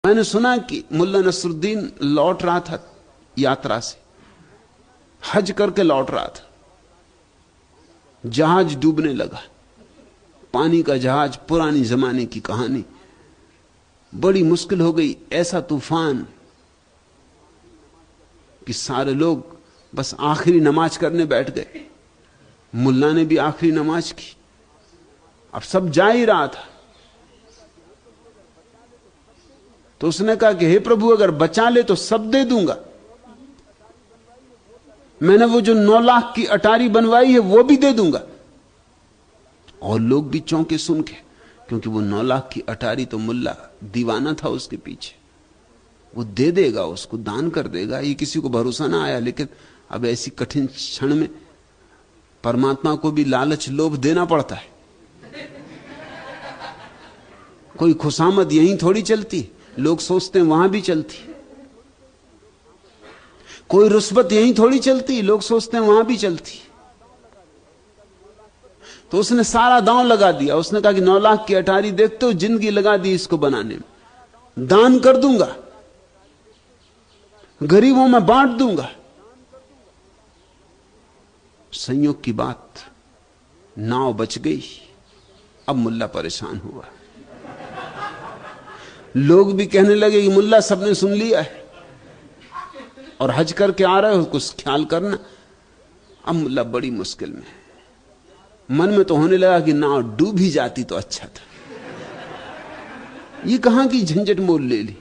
मैंने सुना कि मुल्ला नसरुद्दीन लौट रहा था यात्रा से, हज करके लौट रहा था, जहाज डूबने लगा, पानी का जहाज, पुरानी जमाने की कहानी। बड़ी मुश्किल हो गई, ऐसा तूफान कि सारे लोग बस आखिरी नमाज करने बैठ गए। मुल्ला ने भी आखिरी नमाज की। अब सब जा ही रहा था, तो उसने कहा कि हे प्रभु, अगर बचा ले तो सब दे दूंगा। मैंने वो जो 9 लाख की अटारी बनवाई है वो भी दे दूंगा। और लोग भी चौंके सुन के, क्योंकि वो 9 लाख की अटारी तो मुल्ला दीवाना था उसके पीछे, वो दे देगा, उसको दान कर देगा। ये किसी को भरोसा ना आया। लेकिन अब ऐसी कठिन क्षण में परमात्मा को भी लालच लोभ देना पड़ता है। कोई खुशामद यहीं थोड़ी चलती, लोग सोचते हैं वहां भी चलती। कोई रुस्बत यहीं थोड़ी चलती, लोग सोचते हैं वहां भी चलती। तो उसने सारा दांव लगा दिया। उसने कहा कि 9 लाख की अटारी देखते हो, जिंदगी लगा दी इसको बनाने में, दान कर दूंगा, गरीबों में बांट दूंगा। संयोग की बात, नाव बच गई। अब मुल्ला परेशान हुआ। लोग भी कहने लगे कि मुल्ला, सबने सुन लिया है और हज करके आ रहे हो, कुछ ख्याल करना। अब मुल्ला बड़ी मुश्किल में। मन में तो होने लगा कि नाव डूब ही जाती तो अच्छा था, ये कहां की झंझट मोल ले ली।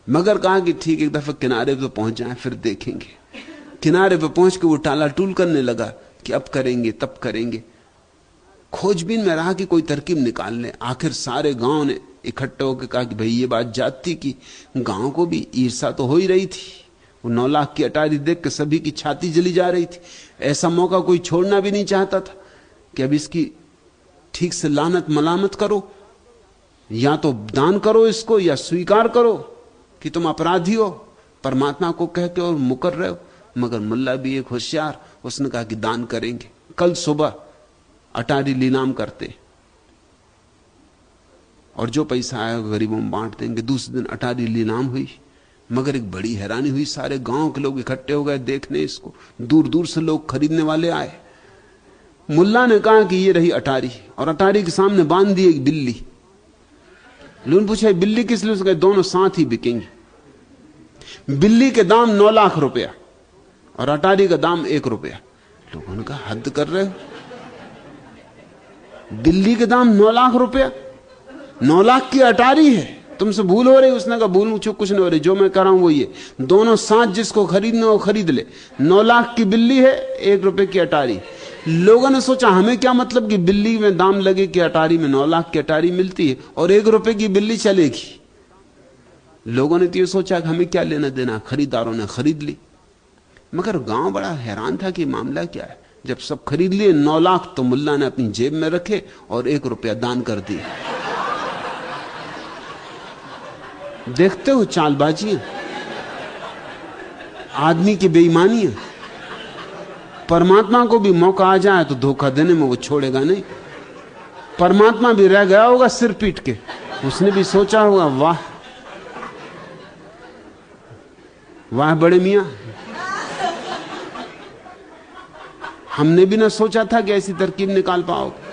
मगर कहा कि ठीक, एक दफा किनारे पे पहुंच जाए फिर देखेंगे। किनारे पे पहुंच के वो टाला टूल करने लगा कि अब करेंगे तब करेंगे। खोजबीन में रहा कि कोई तरकीब निकाल ले। आखिर सारे गांव ने इकट्ठे होकर कहा कि भाई ये बात जाती कि गांव को भी ईर्षा तो हो ही रही थी। वो 9 लाख की अटारी देख के सभी की छाती जली जा रही थी। ऐसा मौका कोई छोड़ना भी नहीं चाहता था कि अब इसकी ठीक से लानत मलामत करो, या तो दान करो इसको या स्वीकार करो कि तुम अपराधी हो, परमात्मा को कह के और मुकर रहे हो। मगर मुल्ला भी एक होशियार, उसने कहा कि दान करेंगे, कल सुबह अटारी नीलाम करते और जो पैसा आएगा गरीबों में बांट देंगे। दूसरे दिन अटारी नीलाम हुई। मगर एक बड़ी हैरानी हुई, सारे गांव के लोग इकट्ठे हो गए देखने इसको। दूर दूर से लोग खरीदने वाले आए। मुल्ला ने कहा कि ये रही अटारी, और अटारी के सामने बांध दी एक बिल्ली। लोगों ने पूछा बिल्ली किस लिए? उसने कहा दोनों साथ ही बिकेंगी। बिल्ली के दाम 9 लाख रुपया और अटारी का दाम 1 रुपया। लोगों ने कहा हद कर रहे हो, बिल्ली के दाम 9 लाख रुपया, 9 लाख की अटारी है, तुमसे भूल हो रही। उसने कहा भूल मुझे कुछ नहीं हो रही, जो मैं कर रहा हूं वो ये, दोनों साथ जिसको खरीदना हो खरीद ले। 9 लाख की बिल्ली है, 1 रुपए की अटारी। लोगों ने सोचा हमें क्या मतलब कि बिल्ली में दाम लगे कि अटारी में 9 लाख की अटारी मिलती है और 1 रुपए की बिल्ली चलेगी। लोगों ने तो ये सोचा कि हमें क्या लेना देना, खरीदारों ने खरीद ली। मगर गांव बड़ा हैरान था कि मामला क्या है। जब सब खरीद लिए 9 लाख, तो मुल्ला ने अपनी जेब में रखे और 1 रुपया दान कर दिया। देखते हो चालबाजियां, आदमी की बेईमानियां। परमात्मा को भी मौका आ जाए तो धोखा देने में वो छोड़ेगा नहीं। परमात्मा भी रह गया होगा सिर पीट के, उसने भी सोचा होगा वाह वाह बड़े मियां, हमने भी ना सोचा था कि ऐसी तरकीब निकाल पाओगे।